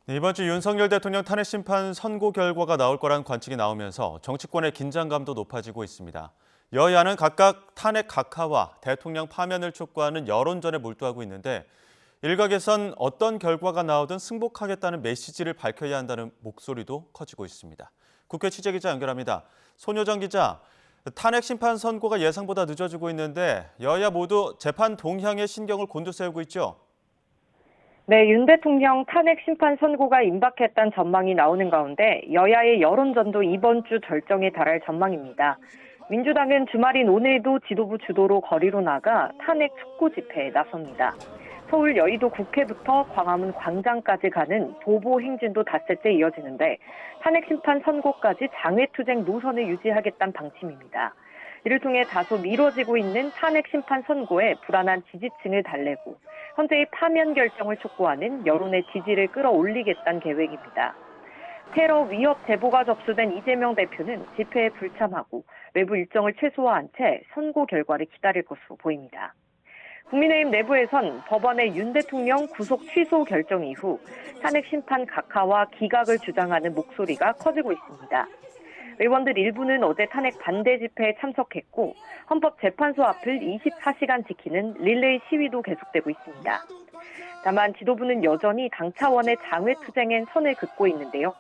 네, 이번 주 윤석열 대통령 탄핵 심판 선고 결과가 나올 거란 관측이 나오면서 정치권의 긴장감도 높아지고 있습니다. 여야는 각각 탄핵 각하와 대통령 파면을 촉구하는 여론전에 몰두하고 있는데 일각에선 어떤 결과가 나오든 승복하겠다는 메시지를 밝혀야 한다는 목소리도 커지고 있습니다. 국회 취재기자 연결합니다. 손효정 기자, 탄핵 심판 선고가 예상보다 늦어지고 있는데 여야 모두 재판 동향에 신경을 곤두세우고 있죠. 네, 윤 대통령 탄핵 심판 선고가 임박했다는 전망이 나오는 가운데 여야의 여론전도 이번 주 절정에 달할 전망입니다. 민주당은 주말인 오늘도 지도부 주도로 거리로 나가 탄핵 촉구 집회에 나섭니다. 서울 여의도 국회부터 광화문 광장까지 가는 도보 행진도 닷새째 이어지는데 탄핵 심판 선고까지 장외투쟁 노선을 유지하겠다는 방침입니다. 이를 통해 다소 미뤄지고 있는 탄핵 심판 선고에 불안한 지지층을 달래고 현재의 파면 결정을 촉구하는 여론의 지지를 끌어올리겠다는 계획입니다. 테러 위협 제보가 접수된 이재명 대표는 집회에 불참하고 외부 일정을 최소화한 채 선고 결과를 기다릴 것으로 보입니다. 국민의힘 내부에선 법원의 윤 대통령 구속 취소 결정 이후 탄핵 심판 각하와 기각을 주장하는 목소리가 커지고 있습니다. 의원들 일부는 어제 탄핵 반대 집회에 참석했고 헌법재판소 앞을 24시간 지키는 릴레이 시위도 계속되고 있습니다. 다만 지도부는 여전히 당 차원의 장외투쟁엔 선을 긋고 있는데요.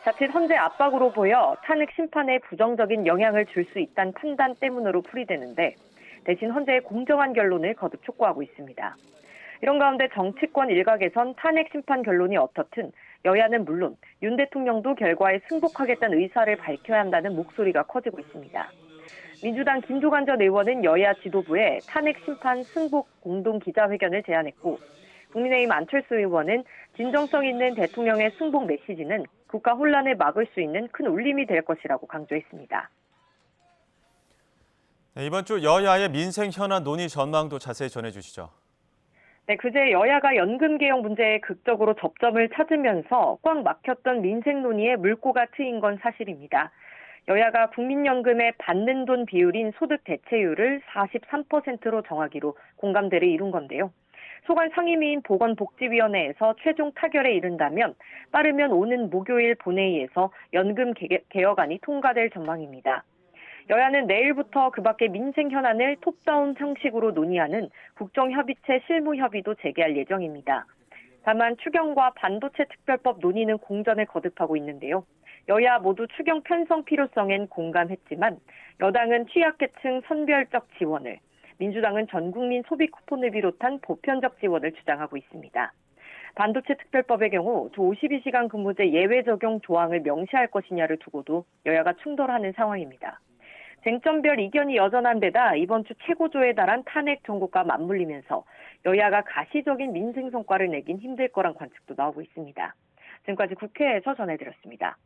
자칫 헌재 압박으로 보여 탄핵 심판에 부정적인 영향을 줄 수 있다는 판단 때문으로 풀이되는데 대신 헌재의 공정한 결론을 거듭 촉구하고 있습니다. 이런 가운데 정치권 일각에선 탄핵 심판 결론이 어떻든 여야는 물론 윤 대통령도 결과에 승복하겠다는 의사를 밝혀야 한다는 목소리가 커지고 있습니다. 민주당 김두관 전 의원은 여야 지도부에 탄핵 심판 승복 공동 기자회견을 제안했고 국민의힘 안철수 의원은 진정성 있는 대통령의 승복 메시지는 국가 혼란을 막을 수 있는 큰 울림이 될 것이라고 강조했습니다. 네, 이번 주 여야의 민생 현안 논의 전망도 자세히 전해주시죠. 네, 그제 여야가 연금 개혁 문제에 극적으로 접점을 찾으면서 꽉 막혔던 민생 논의에 물꼬가 트인 건 사실입니다. 여야가 국민연금에 받는 돈 비율인 소득 대체율을 43%로 정하기로 공감대를 이룬 건데요. 소관 상임위인 보건복지위원회에서 최종 타결에 이른다면 빠르면 오는 목요일 본회의에서 연금 개혁안이 통과될 전망입니다. 여야는 내일부터 그 밖의 민생 현안을 톱다운 형식으로 논의하는 국정협의체 실무협의도 재개할 예정입니다. 다만 추경과 반도체 특별법 논의는 공전을 거듭하고 있는데요. 여야 모두 추경 편성 필요성엔 공감했지만 여당은 취약계층 선별적 지원을, 민주당은 전국민 소비 쿠폰을 비롯한 보편적 지원을 주장하고 있습니다. 반도체 특별법의 경우 주 52시간 근무제 예외 적용 조항을 명시할 것이냐를 두고도 여야가 충돌하는 상황입니다. 쟁점별 이견이 여전한 데다 이번 주 최고조에 달한 탄핵 정국과 맞물리면서 여야가 가시적인 민생 성과를 내긴 힘들 거란 관측도 나오고 있습니다. 지금까지 국회에서 전해드렸습니다.